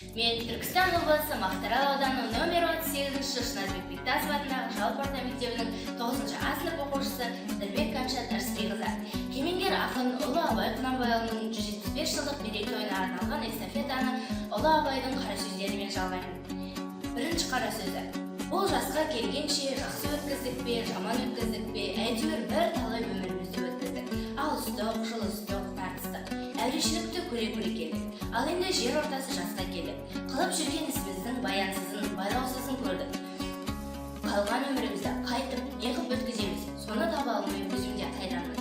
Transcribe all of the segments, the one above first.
Мен Түркістан облысы Мақтаарал ауданы номер 38-ші Шынарбек Бектасов атындағы жалпы орта мектебінің 9-шы А сынып оқушысы Нұрбек Кәмшат Ырысбекқызы. Кемеңгер ақын Ұлы Абай Құнанбайұлының 175 жылдық мерейтойына арналған эстафетаны Ұлы Абайдың қара сөздерімен жалғаймын. Бірінші қара сөзі. Бұл жасқа келгенше жақсы өткіздік пе, жаман өткіздік пе, әйтеуір бір талай өмірімізді өткіздік. Алыстық, жылыстық, тартыстық, әурешілікті көре-көре келдік. Ал енді жер ортасы жасқа келдік. Қылып жүрген ісіміздің баянсызын, байлаусызын көрдік. Қалған өмірімізді қайтып, не қылып өткіземіз, соны таба алмай өзім де қайранмын.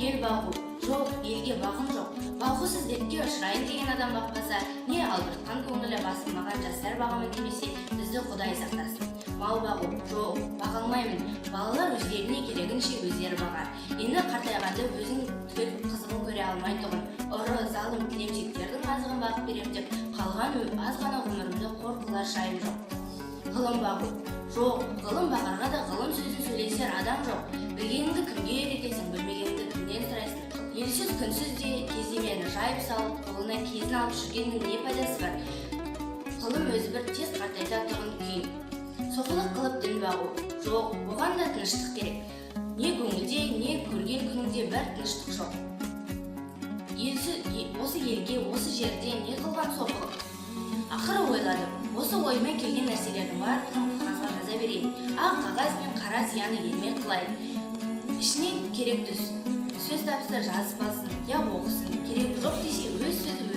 Ел бағу, жоқ, елге бағым жоқ. Бағусыз дертке ұшырайын деген адам бақпаса, не алдыртқан көңілі басылмаған жастар бағамын демесе, бізді Құдай сақтасын. Мал бағу, жоқ, бағалмаймын. Балалар өздеріне керегінше өздері бағар. Енді қартайғанда өзің түгел қызығын көре алмай тұғын. Ұры, залым, тілемшектердің азығын бағып берем деп, қалған аз ғана ғұмырымды қор қылар жайым жоқ. Ғылым бағу, жоқ, ғылым бағарға да ғылым сөзін сөйлесер адам жоқ. Білгеніңді кімге үйретесің, білмегеніңді кімнен сұрайсың. Елсіз күнсіз де кездемені жайып салып, қолына кезін алып жүргеннің не пайдасы бар? Ғылым өзі бір тез қартайтатұғын күйін. Соқылық қылып дін бағу, жоқ, оған да тыныштық керек. Не көңілде, не көрген күніңде бір тыныштық жоқ. Осы елге, осы жерде не қылған соқылық? Ақыры ойладым, осы ойыма келген нәрселердің барлығын қағазға жаза берейін. Ақ қағаз бен қара зияны елме қылайын. Ішінен керек сөз тапса жазып алсын, я оқысын, керек жоқ десе өз сөзі